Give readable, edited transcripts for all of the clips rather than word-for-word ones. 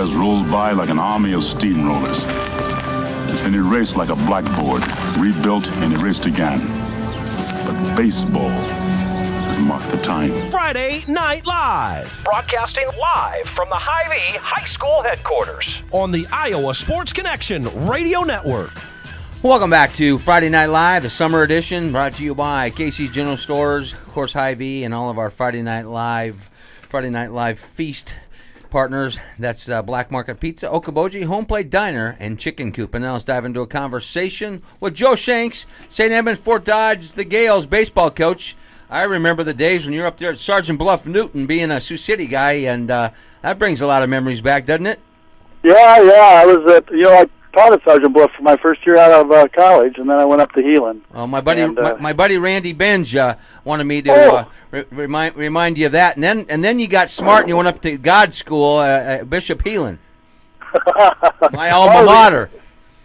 has rolled by like an army of steamrollers. It's been erased like a blackboard, rebuilt and erased again. But baseball has marked the time. Friday Night Live. Broadcasting live from the Hy-Vee High School headquarters. On the Iowa Sports Connection Radio Network. Welcome back to Friday Night Live, the summer edition, brought to you by Casey's General Stores, of course Hy-Vee, and all of our Friday Night Live feast partners. That's Black Market Pizza, Okoboji, Home Plate Diner, and Chicken Coop. And now let's dive into a conversation with Joe Shanks, St. Edmond, Fort Dodge, the Gales baseball coach. I remember the days when you were up there at Sergeant Bluff, Newton, being a Sioux City guy, and that brings a lot of memories back, doesn't it? Yeah. I was at, I taught at Sergeant Bluff for my first year out of college, and then I went up to Heelan. Oh, my buddy Randy Benj wanted me to remind you of that, and then you got smart and you went up to God School, Bishop Heelan, my alma mater.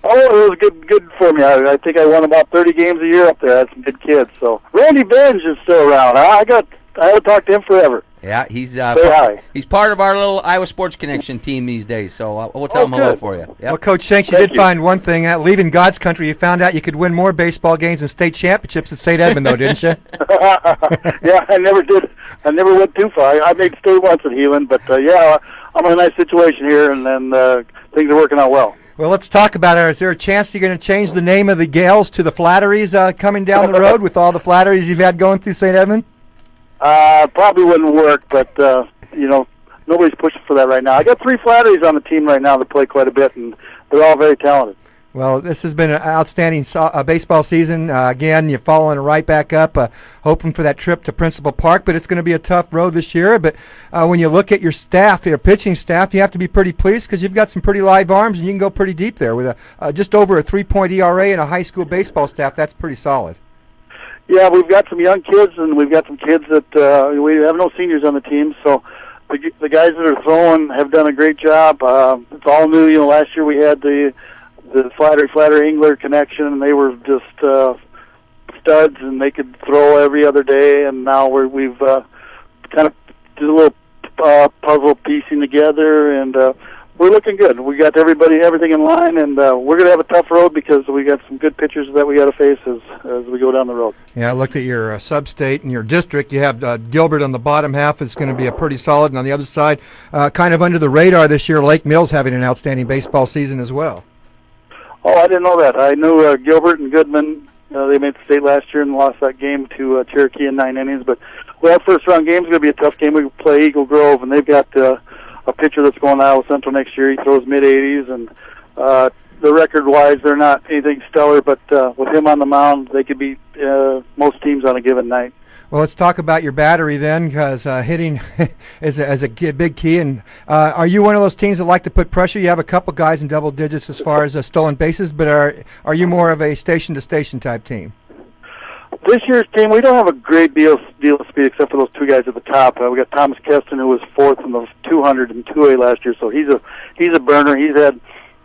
Oh, it was good for me. I think I won about 30 games a year up there. I had some good kids. So Randy Benj is still around. I haven't talked to him forever. Yeah, he's he's part of our little Iowa Sports Connection team these days, so we'll tell him hello for you. Yep. Well, Coach Shanks, you did find one thing. Leaving God's country, you found out you could win more baseball games and state championships at St. Edmond, though, didn't you? Yeah, I never did. I never went too far. I made state once at Heelan, but, I'm in a nice situation here, and then things are working out well. Well, let's talk about it. Is there a chance you're going to change the name of the Gales to the Flatteries coming down the road with all the flatteries you've had going through St. Edmond? Probably wouldn't work, but, nobody's pushing for that right now. I got 3 Flatteries on the team right now that play quite a bit, and they're all very talented. Well, this has been an outstanding baseball season. Again, you're following it right back up, hoping for that trip to Principal Park, but it's going to be a tough road this year. But when you look at your staff, your pitching staff, you have to be pretty pleased because you've got some pretty live arms, and you can go pretty deep there. With just over a 3.0 ERA and a high school baseball staff, that's pretty solid. Yeah, we've got some young kids, and we've got some kids that we have no seniors on the team, so the guys that are throwing have done a great job. It's all new. Last year we had the Flattery-Engler connection, and they were just studs, and they could throw every other day, and now we've kind of did a little puzzle piecing together, and we're looking good. We got everything in line, and we're going to have a tough road because we got some good pitchers that we got to face as we go down the road. Yeah, I looked at your sub-state and your district. You have Gilbert on the bottom half. It's going to be a pretty solid, and on the other side, kind of under the radar this year, Lake Mills having an outstanding baseball season as well. Oh, I didn't know that. I knew Gilbert and Goodman. They made the state last year and lost that game to Cherokee in 9 innings. But our first-round game is going to be a tough game. We play Eagle Grove, and they've got a pitcher that's going to Iowa Central next year. He throws mid-80s, and the record-wise, they're not anything stellar. But with him on the mound, they could beat most teams on a given night. Well, let's talk about your battery then, because hitting is a big key. And are you one of those teams that like to put pressure? You have a couple guys in double digits as far as stolen bases, but are you more of a station-to-station type team? This year's team, we don't have a great deal of speed except for those 2 guys at the top. We got Thomas Keston, who was 4th in the 200 and 2A last year, so he's a burner. He's had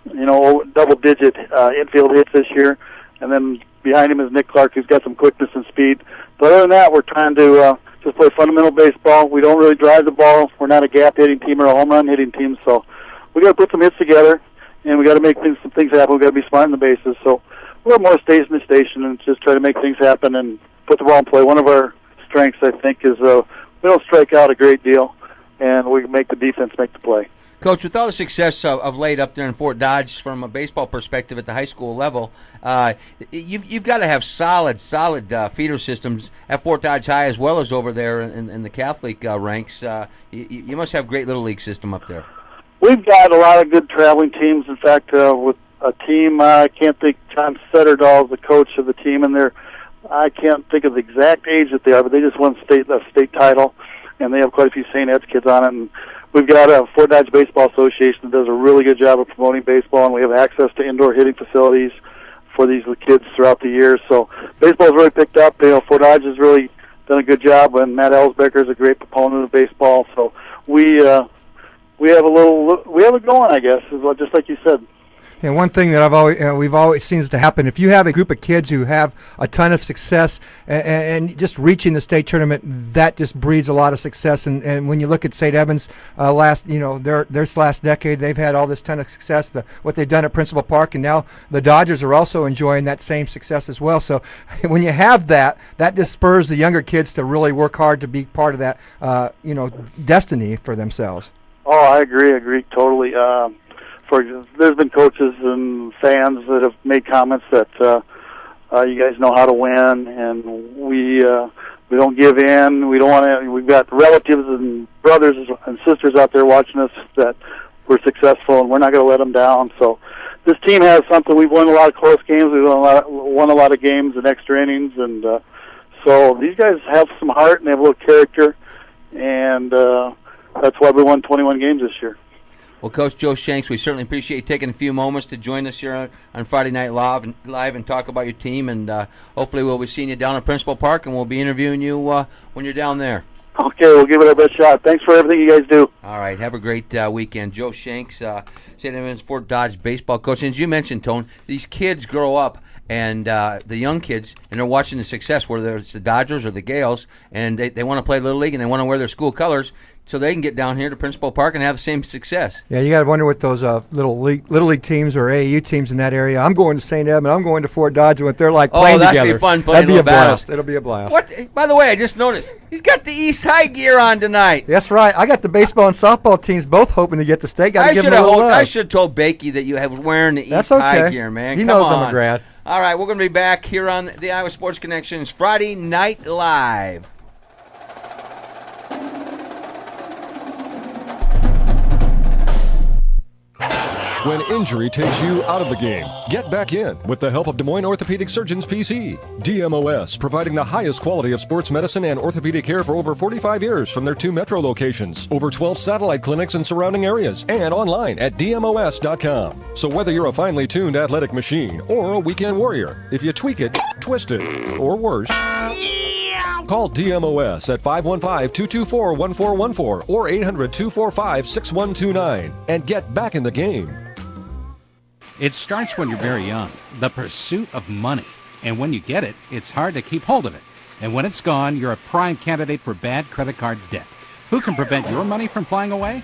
double-digit infield hits this year, and then behind him is Nick Clark, who's got some quickness and speed. But other than that, we're trying to just play fundamental baseball. We don't really drive the ball. We're not a gap-hitting team or a home run hitting team, so we got to put some hits together, and we got to make some things happen. We got to be smart in the bases. So we're more station to station and just try to make things happen and put the ball in play. One of our strengths, I think, is we don't strike out a great deal, and we make the defense make the play. Coach, with all the success of late up there in Fort Dodge from a baseball perspective at the high school level, you've got to have solid feeder systems at Fort Dodge High as well as over there in the Catholic ranks. You must have a great little league system up there. We've got a lot of good traveling teams. In fact, with a team, I can't think, John Setterdahl is the coach of the team, and I can't think of the exact age that they are, but they just won a state title, and they have quite a few St. Ed's kids on it. And we've got a Fort Dodge Baseball Association that does a really good job of promoting baseball, and we have access to indoor hitting facilities for these kids throughout the year. So baseball's really picked up. Fort Dodge has really done a good job, and Matt Ellsbecker is a great proponent of baseball. So we have it going, I guess, just like you said. And one thing that we've always seen to happen, if you have a group of kids who have a ton of success and just reaching the state tournament, that just breeds a lot of success. And when you look at St. Edmond's their last decade, they've had all this ton of success. What they've done at Principal Park, and now the Dodgers are also enjoying that same success as well. So when you have that just spurs the younger kids to really work hard to be part of that, destiny for themselves. Oh, I agree totally. There's been coaches and fans that have made comments that you guys know how to win, and we don't give in. We don't want to. We've got relatives and brothers and sisters out there watching us that we're successful, and we're not going to let them down. So this team has something. We've won a lot of close games. We've won a lot of games in extra innings, and so these guys have some heart and they have a little character, and that's why we won 21 games this year. Well, Coach Joe Shanks, we certainly appreciate you taking a few moments to join us here on Friday Night Live and talk about your team. And hopefully we'll be seeing you down at Principal Park, and we'll be interviewing you when you're down there. Okay, we'll give it our best shot. Thanks for everything you guys do. All right, have a great weekend. Joe Shanks, St. Edmond's Fort Dodge baseball coach. And as you mentioned, Tone, these kids grow up, and the young kids, and they're watching the success, whether it's the Dodgers or the Gales, and they want to play Little League, and they want to wear their school colors, so they can get down here to Principal Park and have the same success. Yeah, you got to wonder what those little league teams or AAU teams in that area. I'm going to St. Edmond. I'm going to Fort Dodge, and what they're like playing together. Oh, that'd be fun playing. That'd be a blast. It'll be a blast. What? By the way, I just noticed he's got the East High gear on tonight. That's right. I got the baseball and softball teams both hoping to get the state. I should have told Bakey that you have wearing the East High gear, man. He knows I'm a grad. All right, we're going to be back here on the Iowa Sports Connections Friday Night Live. When injury takes you out of the game, get back in with the help of Des Moines Orthopedic Surgeons PC. DMOS, providing the highest quality of sports medicine and orthopedic care for over 45 years from their 2 metro locations, over 12 satellite clinics in surrounding areas, and online at DMOS.com. So whether you're a finely tuned athletic machine or a weekend warrior, if you tweak it, twist it, or worse, call DMOS at 515-224-1414 or 800-245-6129 and get back in the game. It starts when you're very young, the pursuit of money. And when you get it, it's hard to keep hold of it. And when it's gone, you're a prime candidate for bad credit card debt. Who can prevent your money from flying away?